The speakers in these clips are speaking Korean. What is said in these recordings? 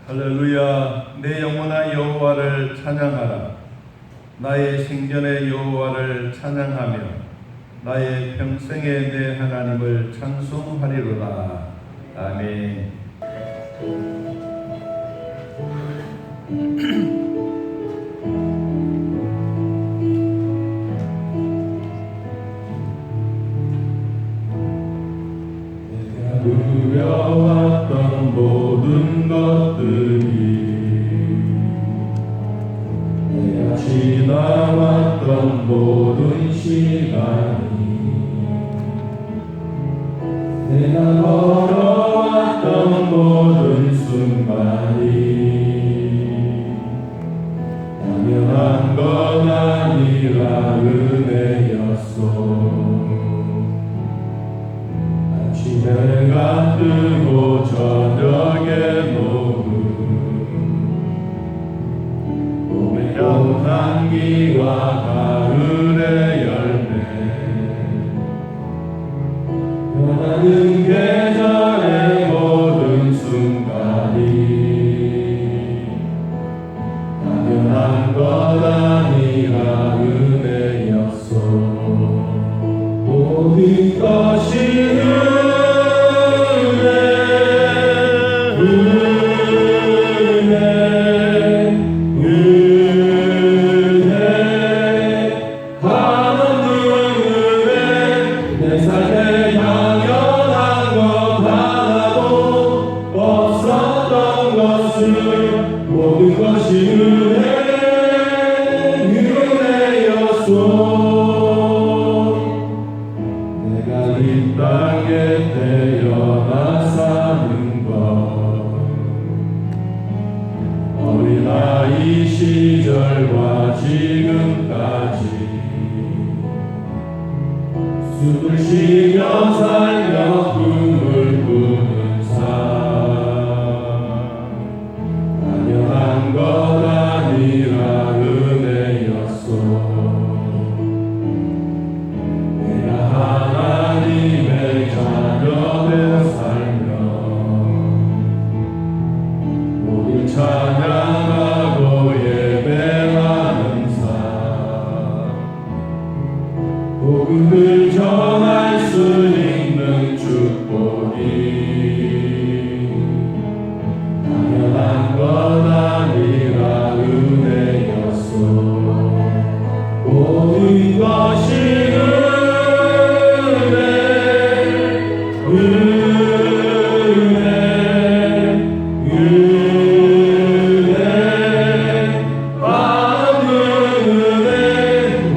할렐루야. 내 영혼아 여호와를 찬양하라. 나의 생전의 여호와를 찬양하며 나의 평생에 내 하나님을 찬송하리로다. 아멘. 내가 누려왔던 모든 것들이, 내가 지나왔던 모든 시간이, 내가 걸어왔던 모든 순간이 당연한 건 아니라 은혜였소. 아침해가 뜨고 저녁에 노을, 봄의 향기와 가을의 열매, 변하는 계절의 모든 순간이 당연한 것 아니라 은혜였소. 모든 것이 모든 것이 은혜였소. 내가 이 땅에 태어나 사는 것, 어린아이 시절과 지금까지 숨을 쉬며 살며 꿈을 꾸는 삶, 당연한 것 아니라 은혜였소. 내가 하나님의 자녀로 살며 모두 찬양하고 예배하는 삶, 복음을 전할 수 있는 축복이 당연한 것 아니라 은혜였소. 모든 것이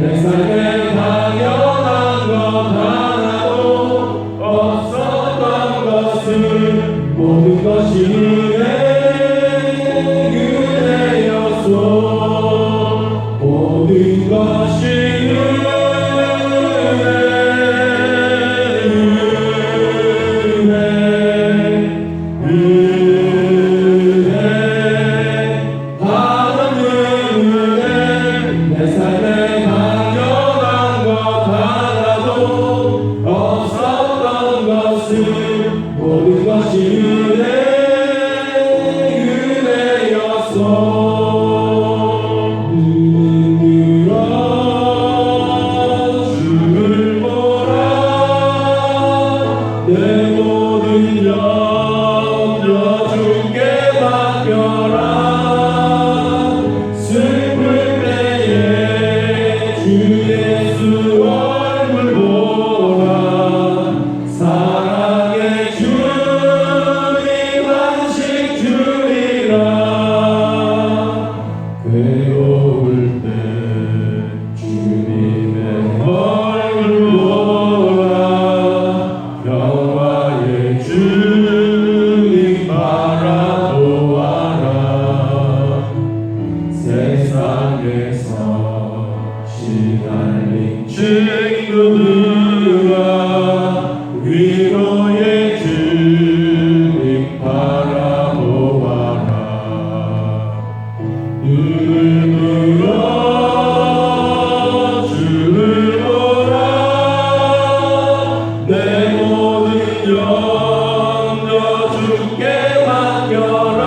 내 삶에 당연한 것 하나도 없었던 것은 모든 것이 은혜였소. 모든 것이 내 삶에 당연한 것 하나도 없었던 것은 모든 것이 은혜였소. 주를 보라. 내 모든 염려 주께 맡겨라. 슬플 때에 주 예수 얼굴 보라. 사랑의 주님 안식 주리라. 괴로울 때 주님의 얼굴 보라. 영화의 주님 바라보아라. 세상에서 시달린 친구들아, 위로의 주님 바라보아라. 눈을 들어 주를 보라. 내 모든 염려 주께 맡겨라.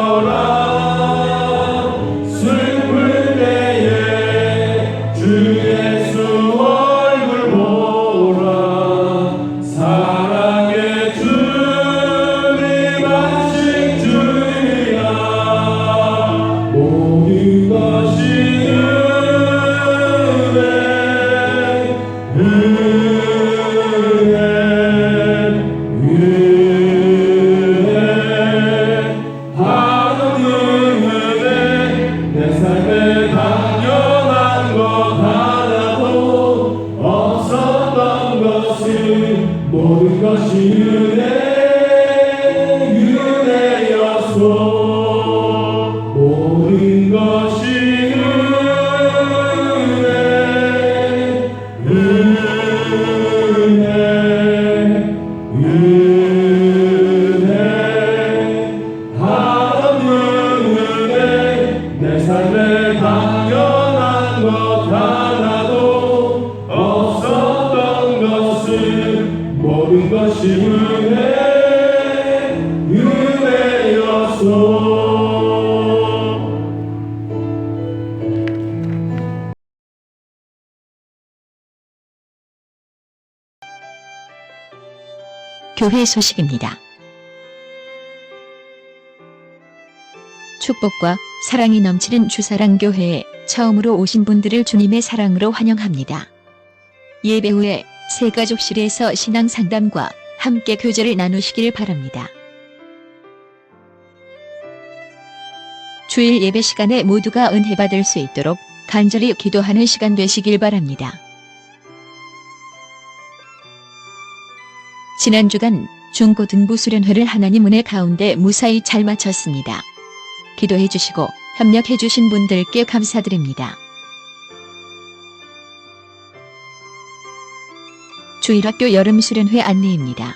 나오라 슬플 때에 주 예수 얼굴 보라 사랑의 주님 안식 주리라 모든 것이 내 삶에 당연한 것 하나도 없었던 것은 모든 것이 은혜였소 모든 것이 내 삶에 당연한 것 하나도 없었던 것은 모든 것이 은혜였소 교회 소식입니다. 축복과 사랑이 넘치는 주사랑교회에 처음으로 오신 분들을 주님의 사랑으로 환영합니다. 예배 후에 새가족실에서 신앙상담과 함께 교제를 나누시길 바랍니다. 주일 예배 시간에 모두가 은혜 받을 수 있도록 간절히 기도하는 시간 되시길 바랍니다. 지난 주간 중고등부 수련회를 하나님 은혜 가운데 무사히 잘 마쳤습니다. 기도해 주시고 협력해 주신 분들께 감사드립니다. 주일학교 여름수련회 안내입니다.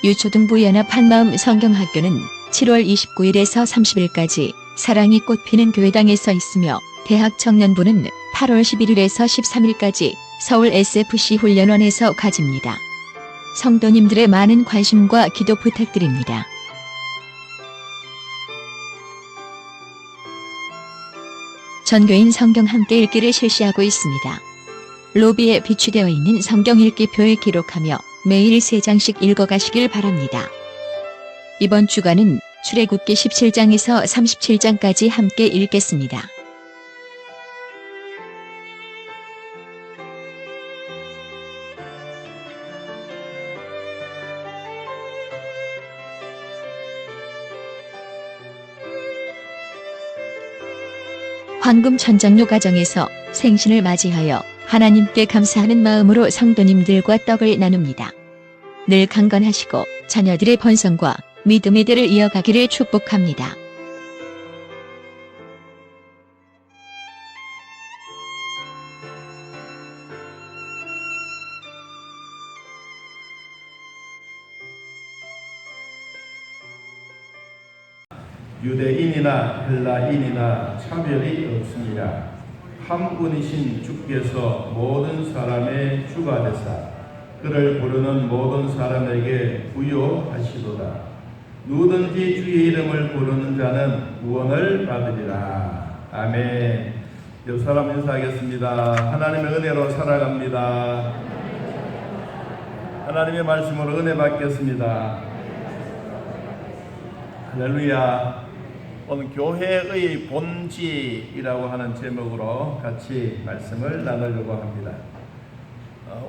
유초등부 연합 한마음 성경학교는 7월 29일에서 30일까지 사랑이 꽃피는 교회당에서 있으며 대학 청년부는 8월 11일에서 13일까지 서울 SFC 훈련원에서 가집니다. 성도님들의 많은 관심과 기도 부탁드립니다. 전교인 성경 함께 읽기를 실시하고 있습니다. 로비에 비치되어 있는 성경 읽기표에 기록하며 매일 3장씩 읽어가시길 바랍니다. 이번 주간은 출애굽기 17장에서 37장까지 함께 읽겠습니다. 황금 천장로 가정에서 생신을 맞이하여 하나님께 감사하는 마음으로 성도님들과 떡을 나눕니다. 늘 강건하시고 자녀들의 번성과 믿음의 대를 이어가기를 축복합니다. 유대인이나 헬라인이나 차별이 없습니다. 한 분이신 주께서 모든 사람의 주가 되사 그를 부르는 모든 사람에게 부요하시도다. 누구든지 주의 이름을 부르는 자는 구원을 받으리라. 아멘. 옆 사람 인사하겠습니다. 하나님의 은혜로 살아갑니다. 하나님의 말씀으로 은혜 받겠습니다. 할렐루야. 오늘 교회의 본질이라고 하는 제목으로 같이 말씀을 나누려고 합니다.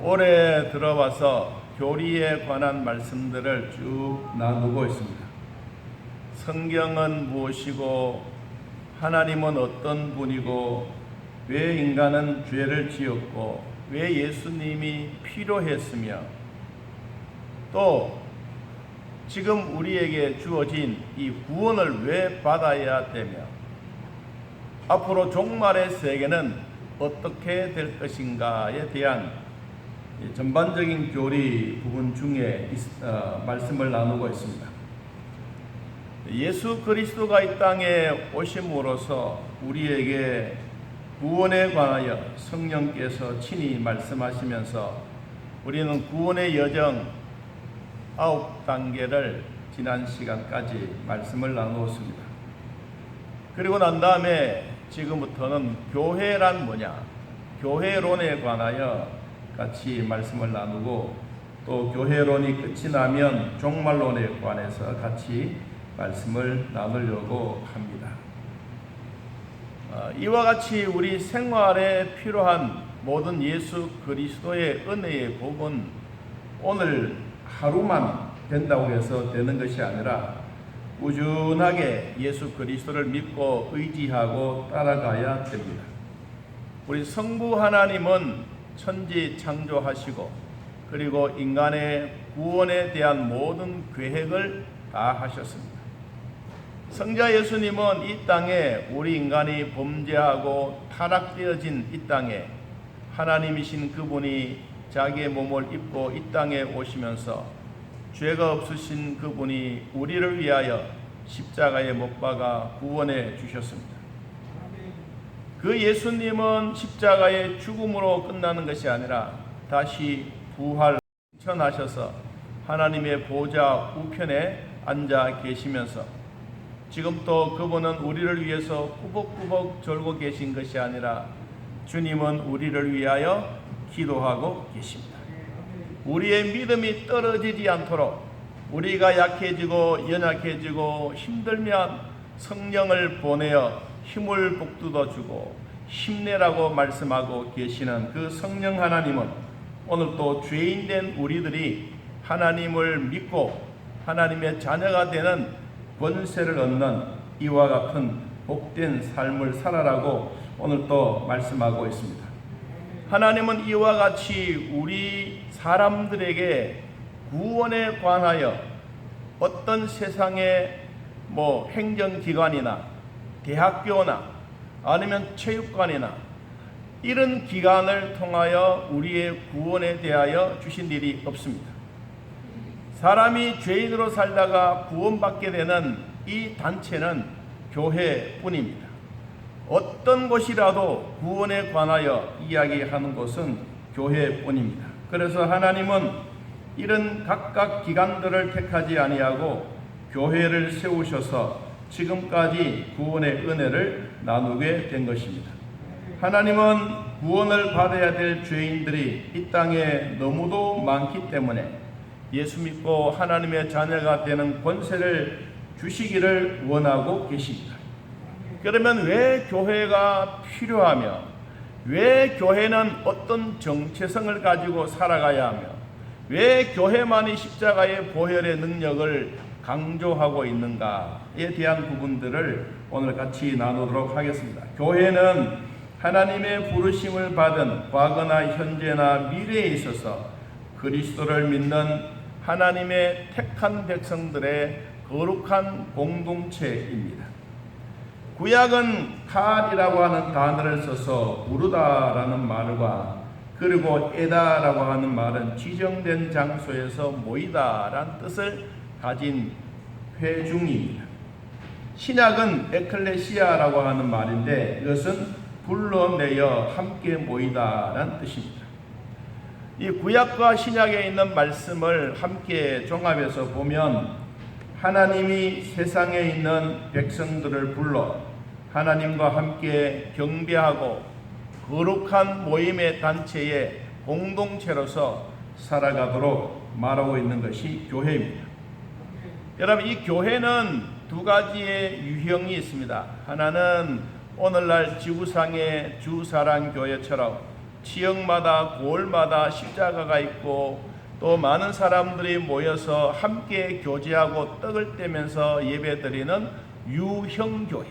올해 들어와서 교리에 관한 말씀들을 쭉 나누고 있습니다. 성경은 무엇이고 하나님은 어떤 분이고 왜 인간은 죄를 지었고 왜 예수님이 필요했으며 또 지금 우리에게 주어진 이 구원을 왜 받아야 되며 앞으로 종말의 세계는 어떻게 될 것인가에 대한 전반적인 교리 부분 중에 말씀을 나누고 있습니다. 예수 그리스도가 이 땅에 오심으로써 우리에게 구원에 관하여 성령께서 친히 말씀하시면서 우리는 구원의 여정 9단계를 지난 시간까지 말씀을 나누었습니다. 그리고 난 다음에 지금부터는 교회란 뭐냐, 교회론에 관하여 같이 말씀을 나누고, 또 교회론이 끝이 나면 종말론에 관해서 같이 말씀을 나누려고 합니다. 이와 같이 우리 생활에 필요한 모든 예수 그리스도의 은혜의 복은 오늘 하루만 된다고 해서 되는 것이 아니라 꾸준하게 예수 그리스도를 믿고 의지하고 따라가야 됩니다. 우리 성부 하나님은 천지 창조하시고 그리고 인간의 구원에 대한 모든 계획을 다 하셨습니다. 성자 예수님은 이 땅에 우리 인간이 범죄하고 타락되어진 이 땅에 하나님이신 그분이 자기의 몸을 입고 이 땅에 오시면서 죄가 없으신 그분이 우리를 위하여 십자가에 못 박아 구원해 주셨습니다. 그 예수님은 십자가의 죽음으로 끝나는 것이 아니라 다시 부활하셔서 하나님의 보좌 우편에 앉아 계시면서 지금 또 그분은 우리를 위해서 꾸벅꾸벅 졸고 계신 것이 아니라 주님은 우리를 위하여 기도하고 계십니다. 우리의 믿음이 떨어지지 않도록 우리가 약해지고 연약해지고 힘들면 성령을 보내어 힘을 북돋워 주고 힘내라고 말씀하고 계시는 그 성령 하나님은 오늘 또 죄인된 우리들이 하나님을 믿고 하나님의 자녀가 되는 권세를 얻는 이와 같은 복된 삶을 살아라고 오늘 또 말씀하고 있습니다. 하나님은 이와 같이 우리 사람들에게 구원에 관하여 어떤 세상의 행정기관이나 대학교나 아니면 체육관이나 이런 기관을 통하여 우리의 구원에 대하여 주신 일이 없습니다. 사람이 죄인으로 살다가 구원받게 되는 이 단체는 교회뿐입니다. 어떤 곳이라도 구원에 관하여 이야기하는 곳은 교회뿐입니다. 그래서 하나님은 이런 각각 기관들을 택하지 아니하고 교회를 세우셔서 지금까지 구원의 은혜를 나누게 된 것입니다. 하나님은 구원을 받아야 될 죄인들이 이 땅에 너무도 많기 때문에 예수 믿고 하나님의 자녀가 되는 권세를 주시기를 원하고 계십니다. 그러면 왜 교회가 필요하며 왜 교회는 어떤 정체성을 가지고 살아가야 하며 왜 교회만이 십자가의 보혈의 능력을 강조하고 있는가에 대한 부분들을 오늘 같이 나누도록 하겠습니다. 교회는 하나님의 부르심을 받은 과거나 현재나 미래에 있어서 그리스도를 믿는 하나님의 택한 백성들의 거룩한 공동체입니다. 구약은 칼이라고 하는 단어를 써서 부르다라는 말과 그리고 에다라고 하는 말은 지정된 장소에서 모이다라는 뜻을 가진 회중입니다. 신약은 에클레시아라고 하는 말인데 이것은 불러내어 함께 모이다라는 뜻입니다. 이 구약과 신약에 있는 말씀을 함께 종합해서 보면 하나님이 세상에 있는 백성들을 불러 하나님과 함께 경배하고 거룩한 모임의 단체의 공동체로서 살아가도록 말하고 있는 것이 교회입니다. 여러분, 이 교회는 두 가지의 유형이 있습니다. 하나는 오늘날 지구상의 주사랑교회처럼 지역마다 고을마다 십자가가 있고 또 많은 사람들이 모여서 함께 교제하고 떡을 떼면서 예배드리는 유형교회,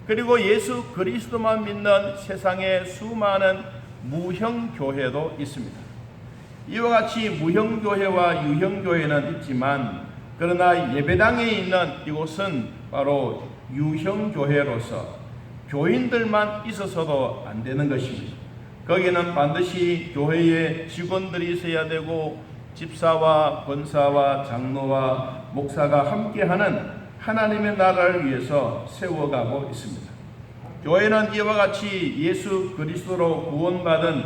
그리고 예수 그리스도만 믿는 세상의 수많은 무형교회도 있습니다. 이와 같이 무형교회와 유형교회는 있지만 그러나 예배당에 있는 이곳은 바로 유형교회로서 교인들만 있어서도 안 되는 것입니다. 거기는 반드시 교회의 직원들이 있어야 되고 집사와 권사와 장로와 목사가 함께하는 하나님의 나라를 위해서 세워가고 있습니다. 교회는 이와 같이 예수 그리스도로 구원받은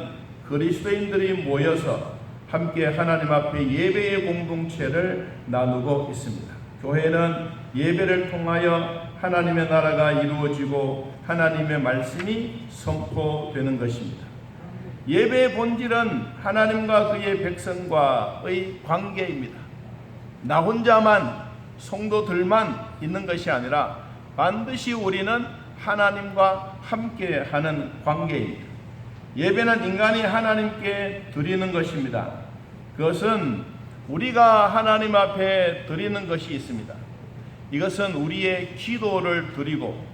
그리스도인들이 모여서 함께 하나님 앞에 예배의 공동체를 나누고 있습니다. 교회는 예배를 통하여 하나님의 나라가 이루어지고 하나님의 말씀이 선포되는 것입니다. 예배의 본질은 하나님과 그의 백성과의 관계입니다. 나 혼자만, 성도들만 있는 것이 아니라 반드시 우리는 하나님과 함께하는 관계입니다. 예배는 인간이 하나님께 드리는 것입니다. 그것은 우리가 하나님 앞에 드리는 것이 있습니다. 이것은 우리의 기도를 드리고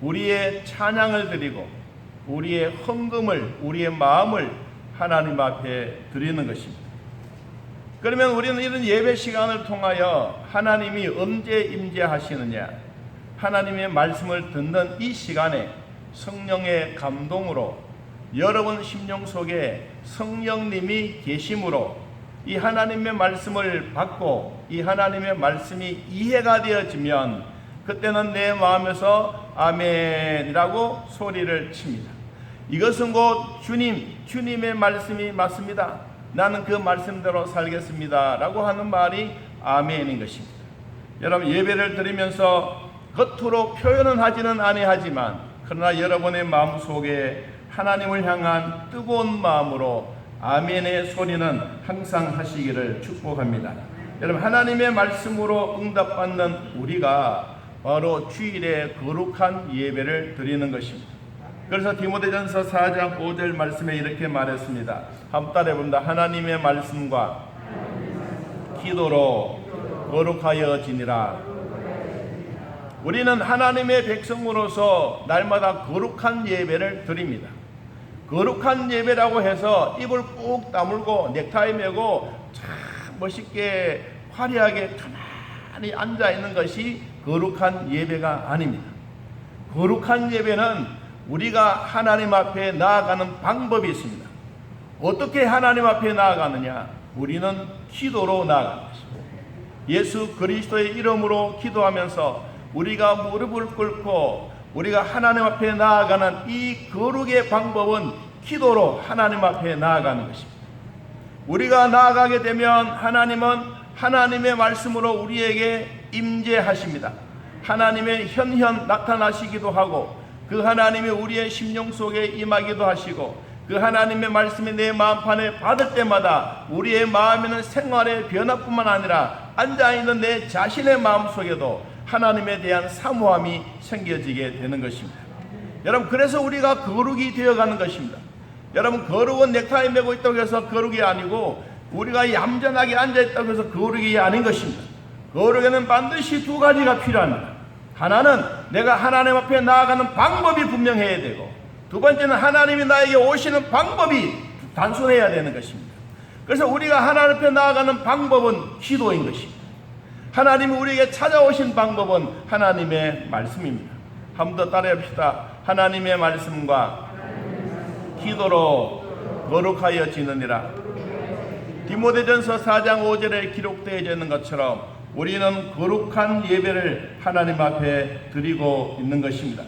우리의 찬양을 드리고 우리의 헌금을, 우리의 마음을 하나님 앞에 드리는 것입니다. 그러면 우리는 이런 예배 시간을 통하여 하나님이 언제 임재하시느냐, 하나님의 말씀을 듣는 이 시간에 성령의 감동으로 여러분 심령 속에 성령님이 계심으로 이 하나님의 말씀을 받고 이 하나님의 말씀이 이해가 되어지면 그때는 내 마음에서 아멘이라고 소리를 칩니다. 이것은 곧 주님의 말씀이 맞습니다. 나는 그 말씀대로 살겠습니다 라고 하는 말이 아멘인 것입니다. 여러분, 예배를 드리면서 겉으로 표현은 하지는 아니하지만 그러나 여러분의 마음속에 하나님을 향한 뜨거운 마음으로 아멘의 소리는 항상 하시기를 축복합니다. 여러분, 하나님의 말씀으로 응답받는 우리가 바로 주일에 거룩한 예배를 드리는 것입니다. 그래서 디모데전서 4장 5절 말씀에 이렇게 말했습니다. 한번 따라해봅니다. 하나님의 말씀과 기도로 거룩하여 지니라. 우리는 하나님의 백성으로서 날마다 거룩한 예배를 드립니다. 거룩한 예배라고 해서 입을 꾹 다물고 넥타이 메고 참 멋있게 화려하게 가만히 앉아 있는 것이 거룩한 예배가 아닙니다. 거룩한 예배는 우리가 하나님 앞에 나아가는 방법이 있습니다. 어떻게 하나님 앞에 나아가느냐? 우리는 기도로 나아가는 것입니다. 예수 그리스도의 이름으로 기도하면서 우리가 무릎을 꿇고 우리가 하나님 앞에 나아가는 이 거룩의 방법은 기도로 하나님 앞에 나아가는 것입니다. 우리가 나아가게 되면 하나님은 하나님의 말씀으로 우리에게 임재하십니다. 하나님의 현현 나타나시기도 하고 그 하나님이 우리의 심령 속에 임하기도 하시고 그 하나님의 말씀이 내 마음판에 받을 때마다 우리의 마음에는 생활의 변화뿐만 아니라 앉아있는 내 자신의 마음속에도 하나님에 대한 사모함이 생겨지게 되는 것입니다. 여러분, 그래서 우리가 거룩이 되어가는 것입니다. 여러분, 거룩은 넥타이 메고 있다고 해서 거룩이 아니고 우리가 얌전하게 앉아있다고 해서 거룩이 아닌 것입니다. 거룩에는 반드시 두 가지가 필요합니다. 하나는 내가 하나님 앞에 나아가는 방법이 분명해야 되고 두 번째는 하나님이 나에게 오시는 방법이 단순해야 되는 것입니다. 그래서 우리가 하나님 앞에 나아가는 방법은 기도인 것입니다. 하나님이 우리에게 찾아오신 방법은 하나님의 말씀입니다. 한 번 더 따라합시다. 하나님의 말씀과 기도로 거룩하여 지느니라. 디모데전서 4장 5절에 기록되어 있는 것처럼 우리는 거룩한 예배를 하나님 앞에 드리고 있는 것입니다.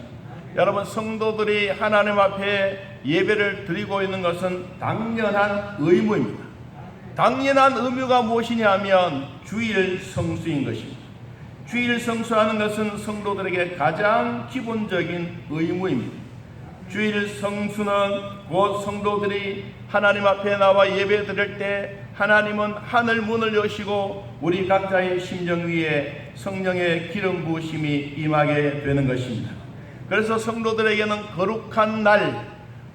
여러분, 성도들이 하나님 앞에 예배를 드리고 있는 것은 당연한 의무입니다. 당연한 의무가 무엇이냐 하면 주일 성수인 것입니다. 주일 성수하는 것은 성도들에게 가장 기본적인 의무입니다. 주일 성수는 곧 성도들이 하나님 앞에 나와 예배 드릴 때 하나님은 하늘 문을 여시고 우리 각자의 심령 위에 성령의 기름 부으심이 임하게 되는 것입니다. 그래서 성도들에게는 거룩한 날,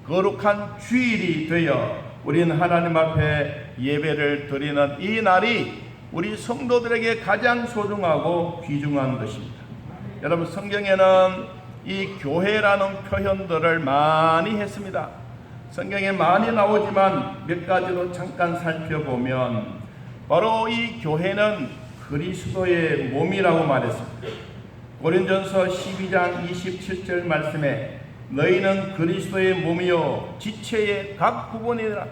거룩한 주일이 되어 우리는 하나님 앞에 예배를 드리는 이 날이 우리 성도들에게 가장 소중하고 귀중한 것입니다. 여러분, 성경에는 이 교회라는 표현들을 많이 했습니다. 성경에 많이 나오지만 몇 가지로 잠깐 살펴보면 바로 이 교회는 그리스도의 몸이라고 말했습니다. 고린전서 12장 27절 말씀에 너희는 그리스도의 몸이요 지체의 각 부분이라.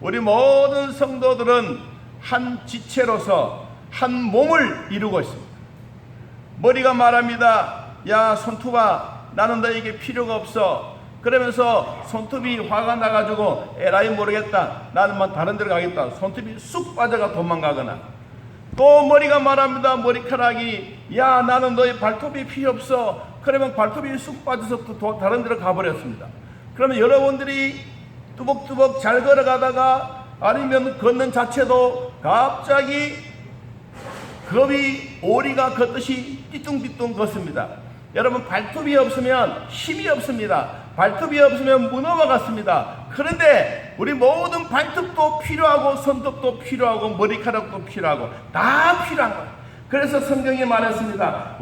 우리 모든 성도들은 한 지체로서 한 몸을 이루고 있습니다. 머리가 말합니다. 야, 손톱아, 나는 너에게 필요가 없어. 그러면서 손톱이 화가 나가지고 에라이 모르겠다, 나는 다른 데로 가겠다. 손톱이 쑥 빠져가 도망가거나, 또 머리가 말합니다. 머리카락이 야 나는 너의 발톱이 필요 없어. 그러면 발톱이 쑥 빠져서 또 다른 데로 가버렸습니다. 그러면 여러분들이 뚜벅뚜벅 잘 걸어가다가 아니면 걷는 자체도 갑자기 오리가 걷듯이 띠뚱띠뚱 걷습니다. 여러분 발톱이 없으면 힘이 없습니다. 발톱이 없으면 문어와 같습니다. 그런데 우리 모든 발톱도 필요하고 손톱도 필요하고 머리카락도 필요하고 다 필요한 거예요. 그래서 성경이 말했습니다.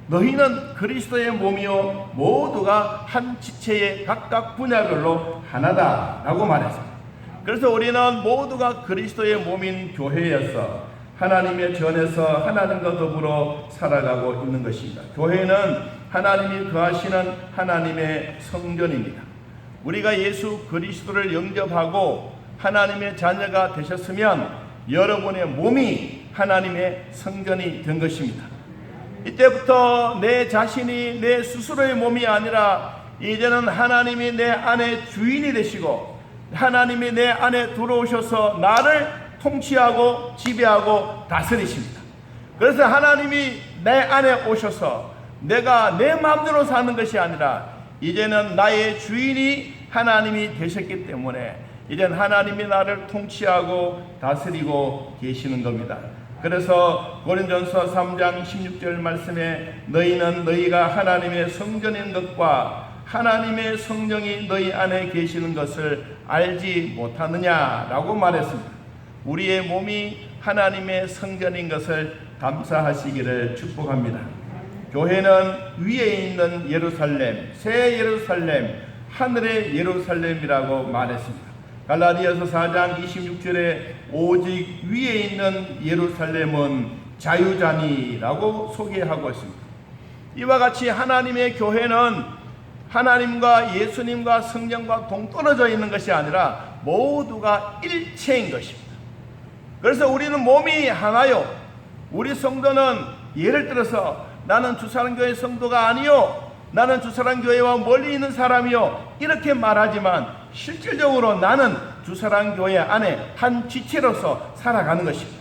너희는 그리스도의 몸이요 모두가 한 지체의 각각 분야별로 하나다 라고 말했습니다. 그래서 우리는 모두가 그리스도의 몸인 교회여서 하나님의 전에서 하나님과 더불어 살아가고 있는 것입니다. 교회는 하나님이 거하시는 하나님의 성전입니다. 우리가 예수 그리스도를 영접하고 하나님의 자녀가 되셨으면 여러분의 몸이 하나님의 성전이 된 것입니다. 이때부터 내 자신이 내 스스로의 몸이 아니라 이제는 하나님이 내 안에 주인이 되시고 하나님이 내 안에 들어오셔서 나를 통치하고 지배하고 다스리십니다. 그래서 하나님이 내 안에 오셔서 내가 내 마음대로 사는 것이 아니라 이제는 나의 주인이 하나님이 되셨기 때문에 이제는 하나님이 나를 통치하고 다스리고 계시는 겁니다. 그래서 고린도전서 3장 16절 말씀에 너희는 너희가 하나님의 성전인 것과 하나님의 성령이 너희 안에 계시는 것을 알지 못하느냐라고 말했습니다. 우리의 몸이 하나님의 성전인 것을 감사하시기를 축복합니다. 교회는 위에 있는 예루살렘, 새 예루살렘, 하늘의 예루살렘이라고 말했습니다. 갈라디아서 4장 26절에 오직 위에 있는 예루살렘은 자유자니라고 소개하고 있습니다. 이와 같이 하나님의 교회는 하나님과 예수님과 성령과 동떨어져 있는 것이 아니라 모두가 일체인 것입니다. 그래서 우리는 몸이 하나요. 우리 성도는 예를 들어서 나는 주사랑교회 성도가 아니요, 나는 주사랑교회와 멀리 있는 사람이요 이렇게 말하지만 실질적으로 나는 주사랑교회 안에 한 지체로서 살아가는 것입니다.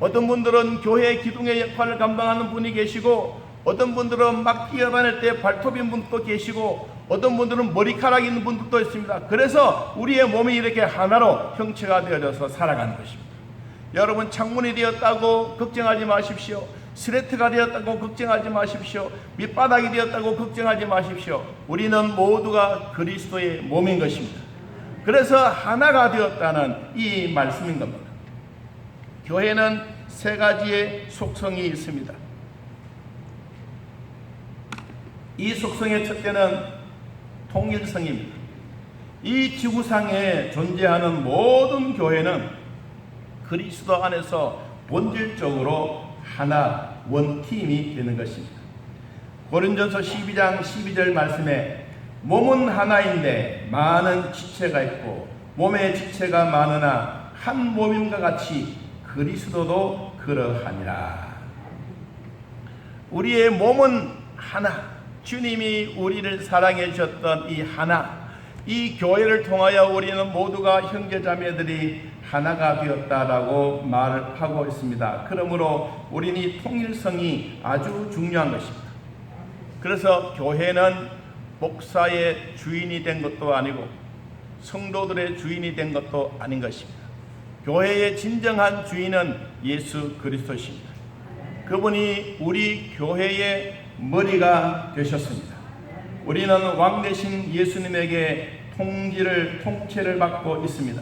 어떤 분들은 교회 기둥의 역할을 감당하는 분이 계시고 어떤 분들은 막 뛰어다닐 때 발톱인 분도 계시고 어떤 분들은 머리카락 있는 분들도 있습니다. 그래서 우리의 몸이 이렇게 하나로 형체가 되어져서 살아가는 것입니다. 여러분 창문이 되었다고 걱정하지 마십시오. 스레트가 되었다고 걱정하지 마십시오. 밑바닥이 되었다고 걱정하지 마십시오. 우리는 모두가 그리스도의 몸인 것입니다. 그래서 하나가 되었다는 이 말씀인 겁니다. 교회는 세 가지의 속성이 있습니다. 이 속성의 첫째는 통일성입니다. 이 지구상에 존재하는 모든 교회는 그리스도 안에서 본질적으로 하나 원팀이 되는 것입니다. 고린도전서 12장 12절 말씀에 몸은 하나인데 많은 지체가 있고 몸의 지체가 많으나 한 몸임과 같이 그리스도도 그러하니라. 우리의 몸은 하나, 주님이 우리를 사랑해 주셨던 이 하나, 이 교회를 통하여 우리는 모두가 형제자매들이 하나가 되었다라고 말을 하고 있습니다. 그러므로 우리는 이 통일성이 아주 중요한 것입니다. 그래서 교회는 목사의 주인이 된 것도 아니고 성도들의 주인이 된 것도 아닌 것입니다. 교회의 진정한 주인은 예수 그리스도십니다. 그분이 우리 교회의 머리가 되셨습니다. 우리는 왕 되신 예수님에게 통치를 받고 있습니다.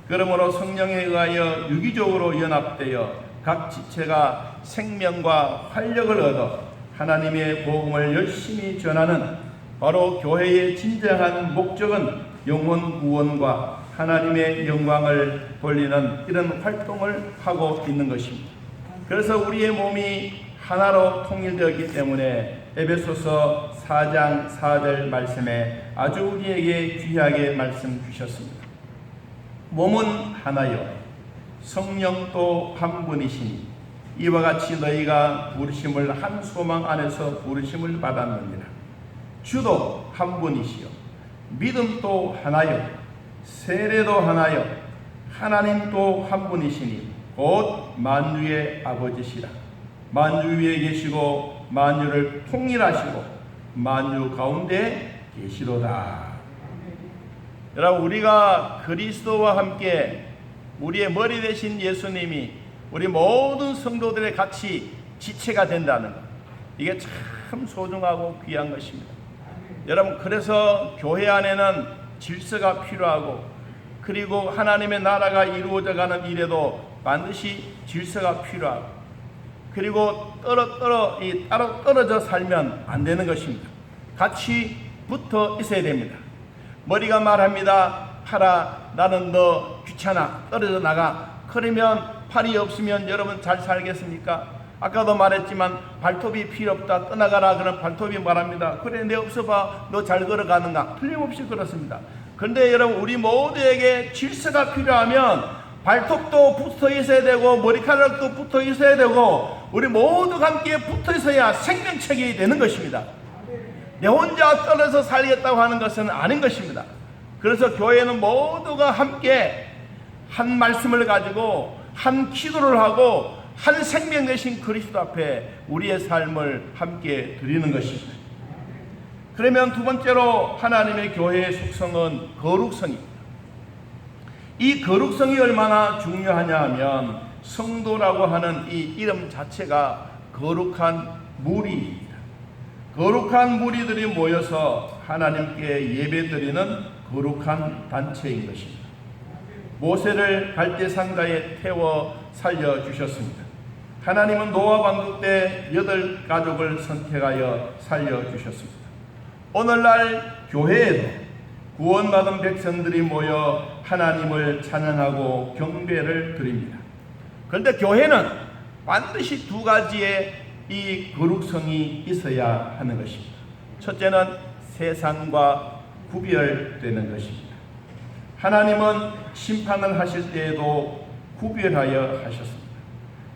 그러므로 성령에 의하여 유기적으로 연합되어 각 지체가 생명과 활력을 얻어 하나님의 복음을 열심히 전하는 바로 교회의 진정한 목적은 영혼 구원과 하나님의 영광을 돌리는 이런 활동을 하고 있는 것입니다. 그래서 우리의 몸이 하나로 통일되었기 때문에 에베소서 4장 4절 말씀에 아주 우리에게 귀하게 말씀 주셨습니다. 몸은 하나요 성령도 한 분이시니 이와 같이 너희가 부르심을 한 소망 안에서 부르심을 받았느니라. 주도 한 분이시요 믿음도 하나요 세례도 하나요 하나님도 한 분이시니 곧 만유의 아버지시라. 만유 위에 계시고 만유를 통일하시고 만유 가운데 계시로다. 여러분, 우리가 그리스도와 함께 우리의 머리 되신 예수님이 우리 모든 성도들의 같이 지체가 된다는 것, 이게 참 소중하고 귀한 것입니다. 여러분, 그래서 교회 안에는 질서가 필요하고, 그리고 하나님의 나라가 이루어져가는 일에도 반드시 질서가 필요하고, 그리고 따로 떨어져 살면 안 되는 것입니다. 같이 붙어 있어야 됩니다. 머리가 말합니다. 팔아, 나는 너 귀찮아, 떨어져 나가. 그러면 팔이 없으면 여러분 잘 살겠습니까? 아까도 말했지만 발톱이 필요 없다, 떠나가라. 그런 발톱이 말합니다. 그래, 내 없어봐, 너 잘 걸어가는가? 틀림없이 그렇습니다. 그런데 여러분, 우리 모두에게 질서가 필요하면 발톱도 붙어 있어야 되고 머리카락도 붙어 있어야 되고 우리 모두가 함께 붙어 있어야 생명체계 되는 것입니다. 내 혼자 떨어져 살겠다고 하는 것은 아닌 것입니다. 그래서 교회는 모두가 함께 한 말씀을 가지고 한 기도를 하고 한 생명 되신 그리스도 앞에 우리의 삶을 함께 드리는 것입니다. 그러면 두 번째로 하나님의 교회의 속성은 거룩성입니다. 이 거룩성이 얼마나 중요하냐 하면 성도라고 하는 이 이름 자체가 거룩한 무리입니다. 거룩한 무리들이 모여서 하나님께 예배드리는 거룩한 단체인 것입니다. 모세를 갈대 상자에 태워 살려주셨습니다. 하나님은 노아 방주 때 8가족을 선택하여 살려주셨습니다. 오늘날 교회에도 구원받은 백성들이 모여 하나님을 찬양하고 경배를 드립니다. 그런데 교회는 반드시 두 가지의 이 거룩성이 있어야 하는 것입니다. 첫째는 세상과 구별되는 것입니다. 하나님은 심판을 하실 때에도 구별하여 하셨습니다.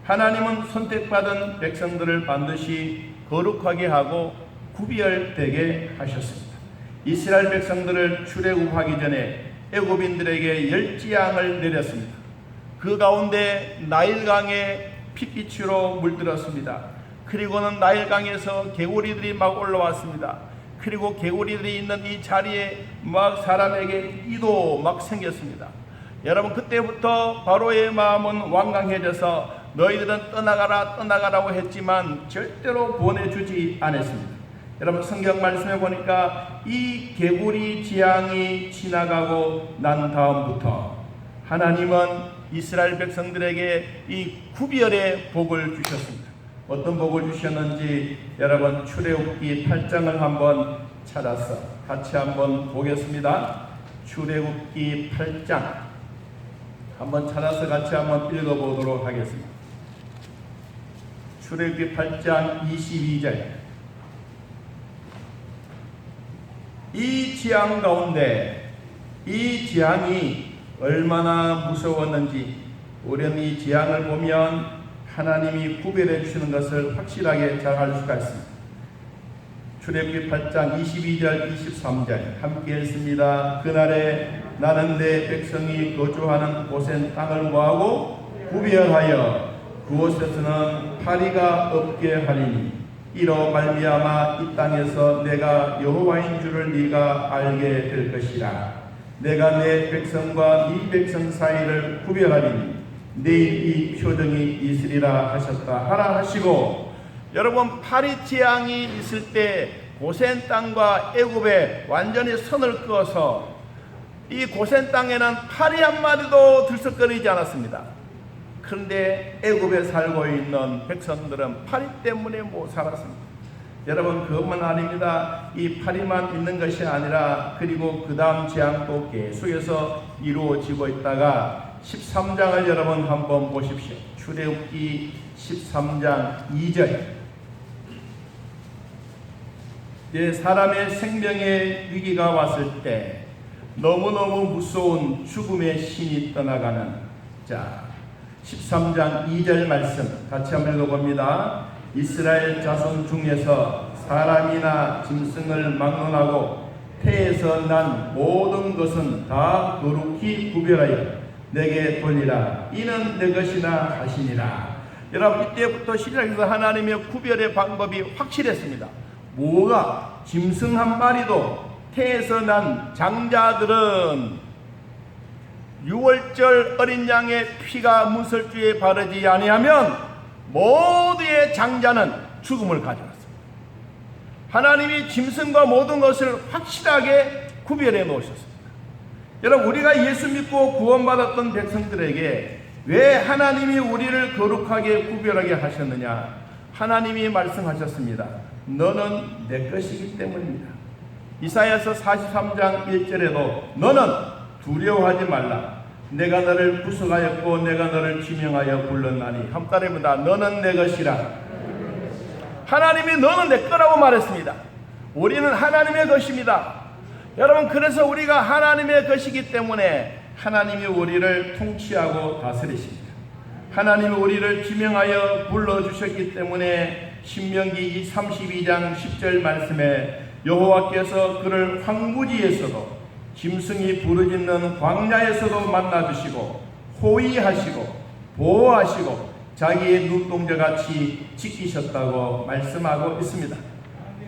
하나님은 선택받은 백성들을 반드시 거룩하게 하고 구별되게 하셨습니다. 이스라엘 백성들을 출애굽하기 전에 애굽인들에게 10재앙을 내렸습니다. 그 가운데 나일강에 핏빛으로 물들었습니다. 그리고는 나일강에서 개구리들이 막 올라왔습니다. 그리고 개구리들이 있는 이 자리에 막 사람에게 이도 막 생겼습니다. 여러분, 그때부터 바로의 마음은 완강해져서 너희들은 떠나가라고 했지만 절대로 보내주지 않았습니다. 여러분, 성경 말씀에 보니까 이 개구리 재앙이 지나가고 난 다음부터 하나님은 이스라엘 백성들에게 이 구별의 복을 주셨습니다. 어떤 복을 주셨는지 여러분, 출애굽기 8장을 한번 찾아서 같이 한번 보겠습니다. 출애굽기 8장 한번 찾아서 같이 한번 읽어보도록 하겠습니다. 출애굽기 8장 22절. 이 재앙 가운데 이 재앙이 얼마나 무서웠는지 우리는 이 재앙을 보면 하나님이 구별해 주시는 것을 확실하게 잘 알 수가 있습니다. 출애굽기 8장 22절 23절 함께 읽습니다. 그날에 나는 내 백성이 거주하는 곳엔 땅을 모하고 구별하여 그곳에서는 파리가 없게 하리니 이로 말미암아 이 땅에서 내가 여호와인 줄을 네가 알게 될 것이라. 내가 내 백성과 네 백성 사이를 구별하리니 내일 이 표정이 있으리라 하셨다 하라 하시고, 여러분, 파리 재앙이 있을 때 고센 땅과 애굽에 완전히 선을 그어서 이 고센 땅에는 파리 한 마리도 들썩거리지 않았습니다. 그런데 애굽에 살고 있는 백성들은 파리 때문에 못 살았습니다. 여러분, 그것만 아닙니다. 이 파리만 있는 것이 아니라 그리고 그 다음 재앙도 계속해서 이루어지고 있다가 13장을 여러분 한번 보십시오. 출애굽기 13장 2절. 사람의 생명의 위기가 왔을 때 너무너무 무서운 죽음의 신이 떠나가는, 자 13장 2절 말씀 같이 한번 읽어봅니다. 이스라엘 자손 중에서 사람이나 짐승을 막론하고 태에서 난 모든 것은 다 거룩히 구별하여 내게 돌리라. 이는 내 것이나 하시니라. 여러분, 이때부터 시작해서 하나님의 구별의 방법이 확실했습니다. 뭐가? 짐승 한 마리도 태에서 난 장자들은 6월절 어린 양의 피가 문설주에 바르지 아니하면 모두의 장자는 죽음을 가져갔습니다. 하나님이 짐승과 모든 것을 확실하게 구별해 놓으셨습니다. 여러분, 우리가 예수 믿고 구원받았던 백성들에게 왜 하나님이 우리를 거룩하게 구별하게 하셨느냐? 하나님이 말씀하셨습니다. 너는 내 것이기 때문입니다. 이사야서 43장 1절에도 너는 두려워하지 말라. 내가 너를 구속하였고 내가 너를 지명하여 불렀나니. 한 따라해보다 너는 내 것이라. 하나님이 너는 내 거라고 말했습니다. 우리는 하나님의 것입니다. 여러분, 그래서 우리가 하나님의 것이기 때문에 하나님이 우리를 통치하고 다스리십니다. 하나님이 우리를 지명하여 불러주셨기 때문에 신명기 32장 10절 말씀에 여호와께서 그를 황무지에서도 짐승이 부르짖는 광야에서도 만나주시고 호위하시고 보호하시고 자기의 눈동자같이 지키셨다고 말씀하고 있습니다.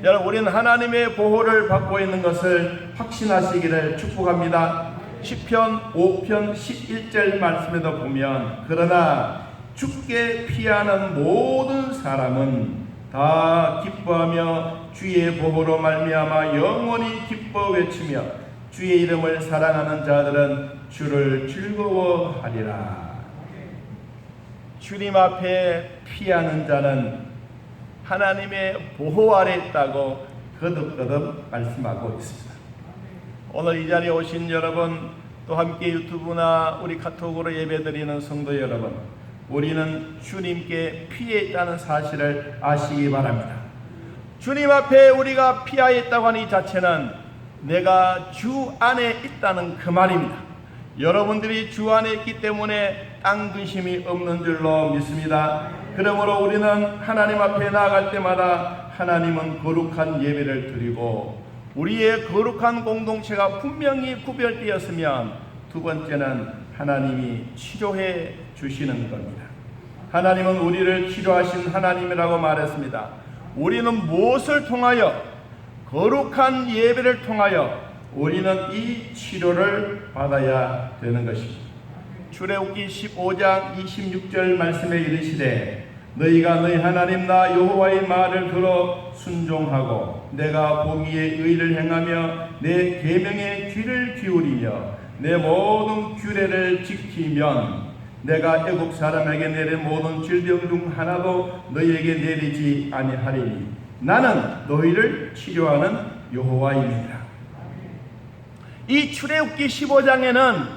여러분, 우리는 하나님의 보호를 받고 있는 것을 확신하시기를 축복합니다. 시편 5편 11절 말씀에도 보면 그러나 주께 피하는 모든 사람은 다 기뻐하며 주의 보호로 말미암아 영원히 기뻐 외치며 주의 이름을 사랑하는 자들은 주를 즐거워하리라. 주님 앞에 피하는 자는 하나님의 보호 아래 있다고 거듭거듭 말씀하고 있습니다. 오늘 이 자리에 오신 여러분, 또 함께 유튜브나 우리 카톡으로 예배드리는 성도 여러분, 우리는 주님께 피해 있다는 사실을 아시기 바랍니다. 주님 앞에 우리가 피하에 있다고 하는 이 자체는 내가 주 안에 있다는 그 말입니다. 여러분들이 주 안에 있기 때문에 땅 근심이 없는 줄로 믿습니다. 그러므로 우리는 하나님 앞에 나아갈 때마다 하나님은 거룩한 예배를 드리고 우리의 거룩한 공동체가 분명히 구별되었으면 두 번째는 하나님이 치료해 주시는 겁니다. 하나님은 우리를 치료하신 하나님이라고 말했습니다. 우리는 무엇을 통하여? 거룩한 예배를 통하여 우리는 이 치료를 받아야 되는 것입니다. 출애굽기 15장 26절 말씀에 이르시되 너희가 너희 하나님 나 여호와의 말을 들어 순종하고 내가 보기에 의를 행하며 내 계명에 귀를 기울이며 내 모든 규례를 지키면 내가 애국 사람에게 내린 모든 질병 중 하나도 너희에게 내리지 아니하리니 나는 너희를 치료하는 여호와입니다. 이 출애굽기 15장에는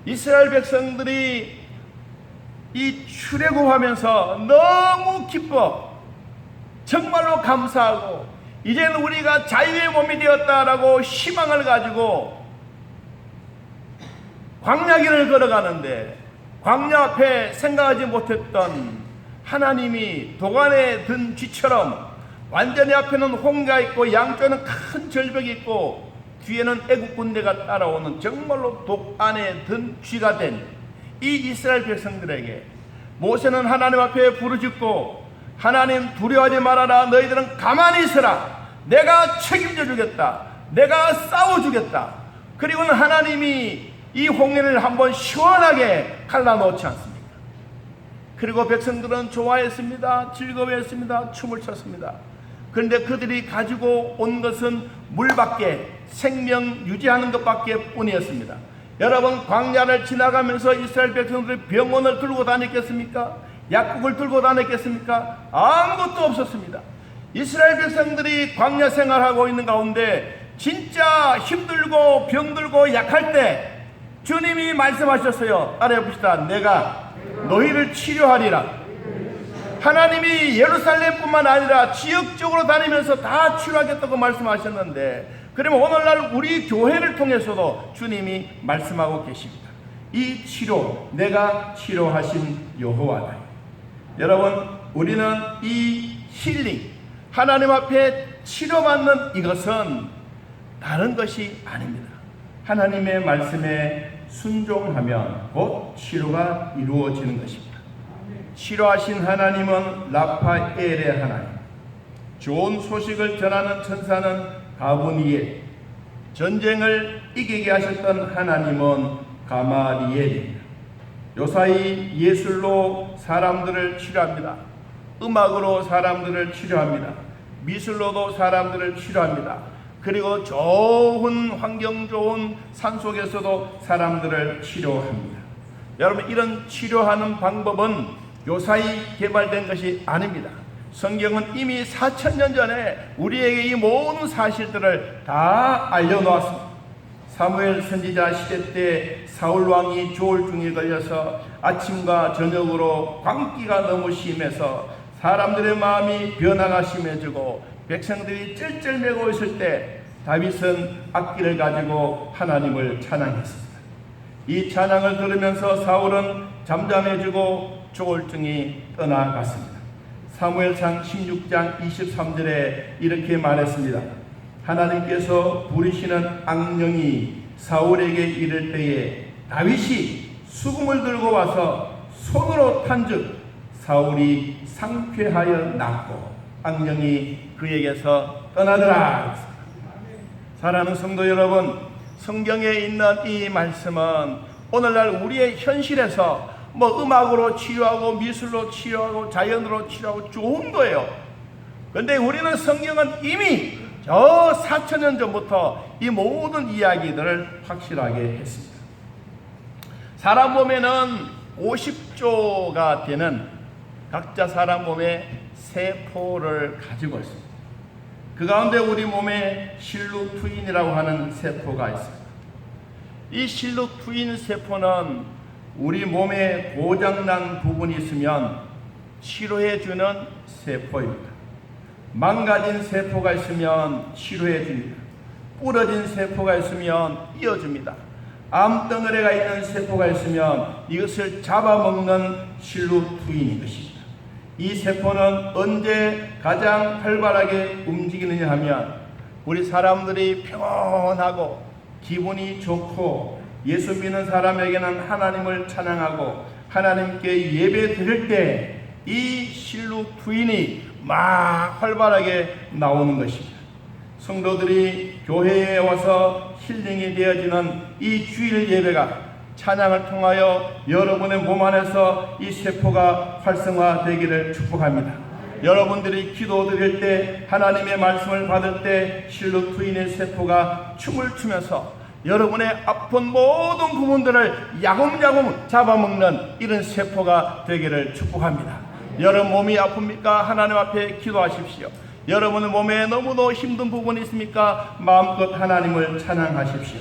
이스라엘 백성들이 이 출애굽하면서 너무 기뻐, 정말로 감사하고 이제는 우리가 자유의 몸이 되었다라고 희망을 가지고 광야길을 걸어가는데 광야 앞에 생각하지 못했던 하나님이 도간에 든 쥐처럼 완전히 앞에는 홍해가 있고 양쪽에는 큰 절벽이 있고 뒤에는 애국 군대가 따라오는 정말로 독 안에 든 쥐가 된 이 이스라엘 백성들에게 모세는 하나님 앞에 부르짖고 하나님 두려워하지 말아라. 너희들은 가만히 있어라. 내가 책임져 주겠다. 내가 싸워주겠다. 그리고는 하나님이 이 홍해를 한번 시원하게 갈라놓지 않습니까? 그리고 백성들은 좋아했습니다. 즐거워했습니다. 춤을 췄습니다. 그런데 그들이 가지고 온 것은 물밖에, 생명 유지하는 것밖에 뿐이었습니다. 여러분, 광야를 지나가면서 이스라엘 백성들이 병원을 들고 다녔겠습니까? 약국을 들고 다녔겠습니까? 아무것도 없었습니다. 이스라엘 백성들이 광야 생활하고 있는 가운데 진짜 힘들고 병들고 약할 때 주님이 말씀하셨어요. 따라해 봅시다. 내가 너희를 치료하리라. 하나님이 예루살렘뿐만 아니라 지역적으로 다니면서 다 치료하겠다고 말씀하셨는데, 그러면 오늘날 우리 교회를 통해서도 주님이 말씀하고 계십니다. 이 치료, 내가 치료하신 여호와다. 여러분, 우리는 이 힐링, 하나님 앞에 치료받는 이것은 다른 것이 아닙니다. 하나님의 말씀에 순종하면 곧 치료가 이루어지는 것입니다. 치료하신 하나님은 라파엘의 하나님, 좋은 소식을 전하는 천사는 가브리엘, 전쟁을 이기게 하셨던 하나님은 가마리엘입니다. 요사이 예술로 사람들을 치료합니다. 음악으로 사람들을 치료합니다. 미술로도 사람들을 치료합니다. 그리고 좋은 환경 좋은 산속에서도 사람들을 치료합니다. 여러분, 이런 치료하는 방법은 요사이 개발된 것이 아닙니다. 성경은 이미 4000년 전에 우리에게 이 모든 사실들을 다 알려놓았습니다. 사무엘 선지자 시대 때 사울 왕이 조울증에 걸려서 아침과 저녁으로 광기가 너무 심해서 사람들의 마음이 변화가 심해지고 백성들이 쩔쩔매고 있을 때 다윗은 악기를 가지고 하나님을 찬양했습니다. 이 찬양을 들으면서 사울은 잠잠해지고 조울증이 떠나갔습니다. 사무엘상 16장 23절에 이렇게 말했습니다. 하나님께서 부리시는 악령이 사울에게 이를 때에 다윗이 수금을 들고 와서 손으로 탄즉 사울이 상쾌하여 낫고 악령이 그에게서 떠나더라. 사랑하는 성도 여러분, 성경에 있는 이 말씀은 오늘날 우리의 현실에서 음악으로 치료하고 미술로 치료하고 자연으로 치료하고 좋은 거예요. 그런데 우리는 성경은 이미 저 4000년 전부터 이 모든 이야기들을 확실하게 했습니다. 사람 몸에는 50조가 되는 각자 사람 몸에 세포를 가지고 있습니다. 그 가운데 우리 몸에 실루트인이라고 하는 세포가 있습니다. 이 실루트인 세포는 우리 몸에 고장난 부분이 있으면 치료해주는 세포입니다. 망가진 세포가 있으면 치료해줍니다. 부러진 세포가 있으면 이어줍니다. 암덩어리가 있는 세포가 있으면 이것을 잡아먹는 실루트인인 것입니다. 이 세포는 언제 가장 활발하게 움직이느냐 하면 우리 사람들이 평온하고 기분이 좋고 예수 믿는 사람에게는 하나님을 찬양하고 하나님께 예배 드릴 때 이 실루트인이 막 활발하게 나오는 것입니다. 성도들이 교회에 와서 힐링이 되어지는 이 주일 예배가 찬양을 통하여 여러분의 몸 안에서 이 세포가 활성화되기를 축복합니다. 여러분들이 기도드릴 때 하나님의 말씀을 받을 때 실루트인의 세포가 춤을 추면서 여러분의 아픈 모든 부분들을 야금야금 잡아먹는 이런 세포가 되기를 축복합니다. 여러분 몸이 아픕니까? 하나님 앞에 기도하십시오. 여러분의 몸에 너무도 힘든 부분이 있습니까? 마음껏 하나님을 찬양하십시오.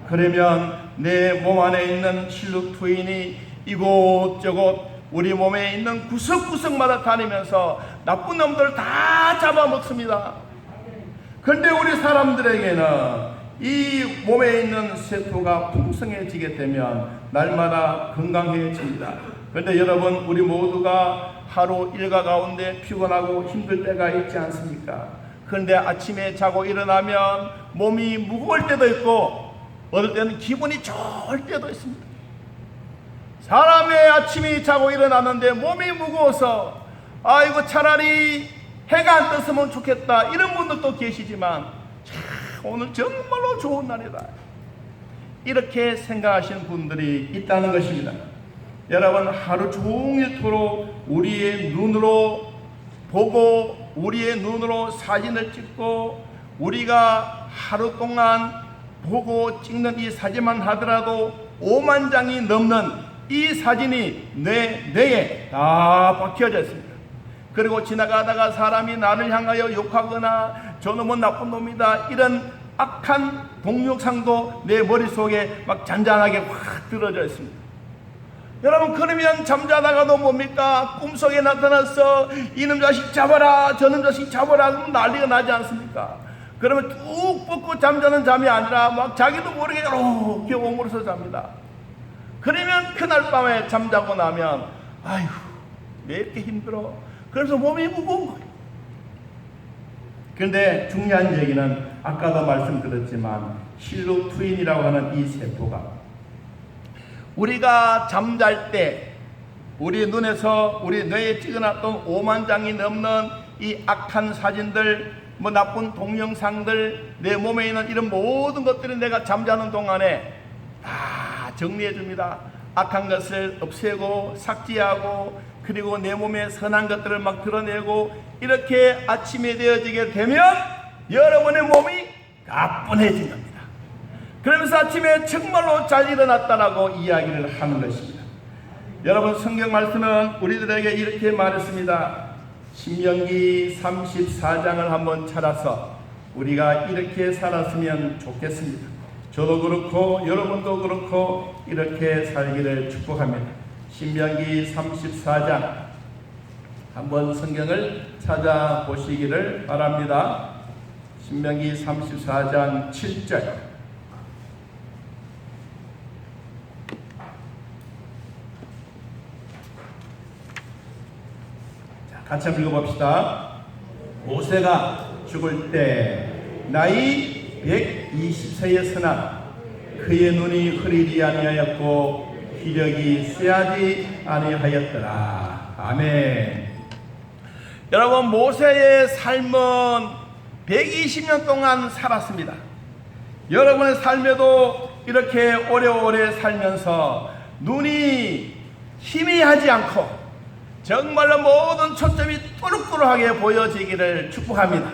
그러면 내 몸 안에 있는 실루트인이 이곳저곳 우리 몸에 있는 구석구석마다 다니면서 나쁜 놈들 다 잡아먹습니다. 그런데 우리 사람들에게는 이 몸에 있는 세포가 풍성해지게 되면 날마다 건강해집니다. 그런데 여러분, 우리 모두가 하루 일과 가운데 피곤하고 힘들 때가 있지 않습니까? 그런데 아침에 자고 일어나면 몸이 무거울 때도 있고 어떨 때는 기분이 좋을 때도 있습니다. 사람의 아침이 자고 일어나는데 몸이 무거워서 아이고 차라리 해가 안 떴으면 좋겠다 이런 분들도 계시지만 오늘 정말로 좋은 날이다 이렇게 생각하시는 분들이 있다는 것입니다. 여러분, 하루 종일토록 우리의 눈으로 보고 우리의 눈으로 사진을 찍고 우리가 하루 동안 보고 찍는 이 사진만 하더라도 5만 장이 넘는 이 사진이 뇌에 다 박혀져 있습니다. 그리고 지나가다가 사람이 나를 향하여 욕하거나 저놈은 나쁜 놈이다 이런 악한 동영상도 내 머릿속에 막 잔잔하게 확 들어져 있습니다. 여러분, 그러면 잠자다가도 뭡니까? 꿈속에 나타나서 이놈 자식 잡아라 저놈 자식 잡아라 그러면 난리가 나지 않습니까? 그러면 뚝 뻗고 잠자는 잠이 아니라 막 자기도 모르게 이렇게 오므려서 잡니다. 그러면 그날 밤에 잠자고 나면 아휴 왜 이렇게 힘들어? 그래서 몸이 무거운 거예요. 그런데 중요한 얘기는 아까도 말씀드렸지만 실루트인이라고 하는 이 세포가 우리가 잠잘 때 우리 눈에서 우리 뇌에 찍어놨던 5만 장이 넘는 이 악한 사진들, 뭐 나쁜 동영상들, 내 몸에 있는 이런 모든 것들이 내가 잠자는 동안에 다 정리해 줍니다. 악한 것을 없애고 삭제하고, 그리고 내 몸에 선한 것들을 막 드러내고, 이렇게 아침에 되어지게 되면 여러분의 몸이 가뿐해진 겁니다. 그러면서 아침에 정말로 잘 일어났다라고 이야기를 하는 것입니다. 여러분, 성경 말씀은 우리들에게 이렇게 말했습니다. 신명기 34장을 한번 찾아서 우리가 이렇게 살았으면 좋겠습니다. 저도 그렇고 여러분도 그렇고 이렇게 살기를 축복합니다. 신명기 34장 한번 성경을 찾아보시기를 바랍니다. 신명기 34장 7절. 같이 한번 읽어봅시다. 모세가 죽을 때 나이 120세였으나 그의 눈이 흐리지 아니하였고 기력이 쇠하지 아니하였더라. 아멘. 여러분, 모세의 삶은 120년 동안 살았습니다. 여러분의 삶에도 이렇게 오래오래 살면서 눈이 희미하지 않고 정말로 모든 초점이 뚜룩뚜룩하게 보여지기를 축복합니다.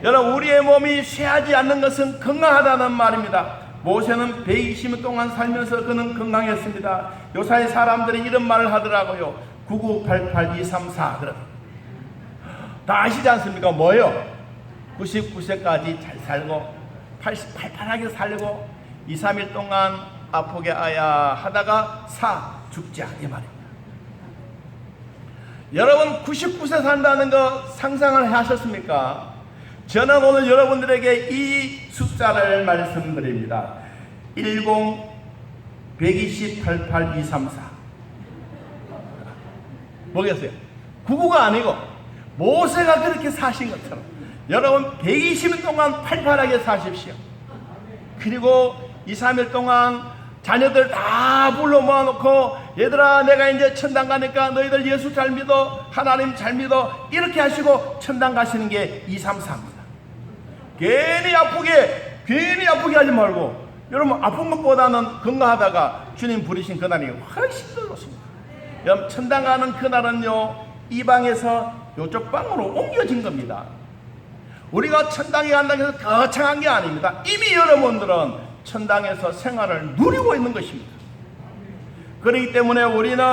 여러분, 우리의 몸이 쇠하지 않는 것은 건강하다는 말입니다. 모세는 120년 동안 살면서 그는 건강했습니다. 요사이 사람들이 이런 말을 하더라고요. 9988234 그런 다 아시지 않습니까? 뭐요? 99세까지 잘 살고 88하게 살고 2, 3일 동안 아프게 아야 하다가 죽자, 이 말입니다. 여러분, 99세 산다는 거 상상을 하셨습니까? 저는 오늘 여러분들에게 이 숫자를 말씀드립니다. 10-120-88-234 뭐겠어요? 99가 아니고 모세가 그렇게 사신 것처럼 여러분 120년 동안 팔팔하게 사십시오. 그리고 2, 3일 동안 자녀들 다 불러 모아놓고, 얘들아 내가 이제 천당 가니까 너희들 예수 잘 믿어, 하나님 잘 믿어, 이렇게 하시고 천당 가시는 게 2, 3, 4입니다. 괜히 아프게 하지 말고, 여러분 아픈 것보다는 건강하다가 주님 부르신 그날이 훨씬 더 좋습니다. 여러분, 천당 가는 그날은요, 이 방에서 이쪽 방으로 옮겨진 겁니다. 우리가 천당에 간다고 해서 거창한 게 아닙니다. 이미 여러분들은 천당에서 생활을 누리고 있는 것입니다. 그렇기 때문에 우리는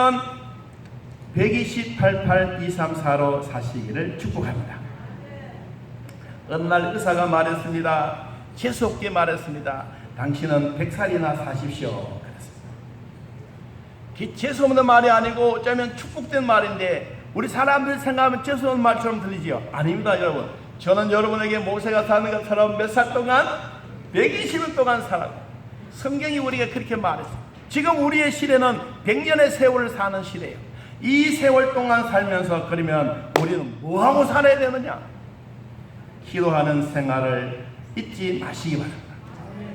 120-88-234로 사시기를 축복합니다. 어느 날 의사가 말했습니다. 재수없게 말했습니다. 당신은 100살이나 사십시오. 그랬습니다. 재수없는 말이 아니고 어쩌면 축복된 말인데, 우리 사람들이 생각하면 재수없는 말처럼 들리지요? 아닙니다, 여러분. 저는 여러분에게 모세가 사는 것처럼 몇 살 동안? 120년 동안 살았고, 성경이 우리가 그렇게 말했어요. 지금 우리의 시대는 100년의 세월을 사는 시대예요. 이 세월 동안 살면서 그러면 우리는 뭐하고 살아야 되느냐? 기도하는 생활을 잊지 마시기 바랍니다.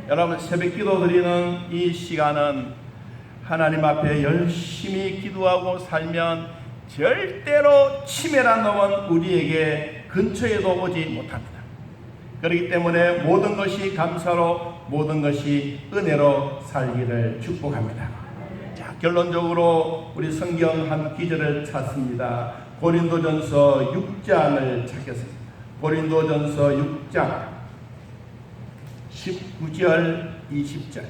여러분, 새벽 기도 드리는 이 시간은 하나님 앞에 열심히 기도하고 살면 절대로 치매란 놈은 우리에게 근처에도 오지 못합니다. 그렇기 때문에 모든 것이 감사로, 모든 것이 은혜로 살기를 축복합니다. 자, 결론적으로 우리 성경 한 기절을 찾습니다. 고린도전서 6장을 찾겠습니다. 고린도전서 6장 19절 20절.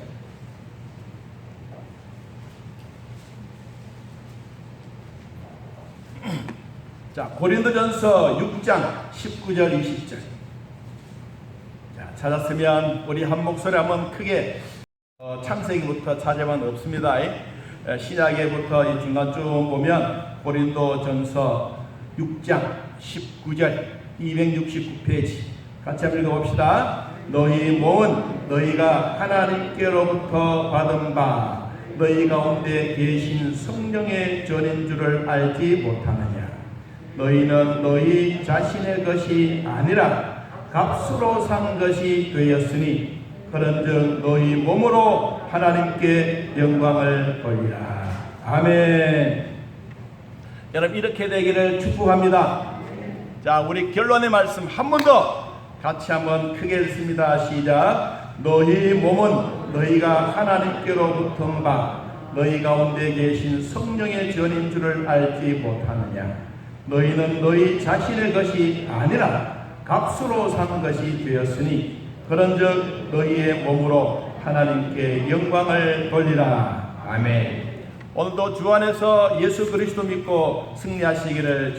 자, 고린도전서 6장 19절 20절. 자, 찾았으면 우리 한 목소리 한번 크게, 창세기부터 찾으면 없습니다. 신약에부터 이 중간 쭉 보면 고린도전서 6장 19절 269페이지 같이 한번 읽어봅시다. 너희 몸은 너희가 하나님께로부터 받은 바 너희 가운데 계신 성령의 전인 줄을 알지 못하느냐. 너희는 너희 자신의 것이 아니라 값으로 산 것이 되었으니, 그런즉 너희 몸으로 하나님께 영광을 돌리라. 아멘. 여러분 이렇게 되기를 축복합니다. 자, 우리 결론의 말씀 한 번 더 같이 한번 크게 읽습니다. 시작. 너희 몸은 너희가 하나님께로부터 바 너희 가운데 계신 성령의 전인 줄을 알지 못하느냐. 너희는 너희 자신의 것이 아니라 값으로 산 것이 되었으니 그런즉 너희의 몸으로 하나님께 영광을 돌리라. 아멘. 오늘도 주 안에서 예수 그리스도 믿고 승리하시기를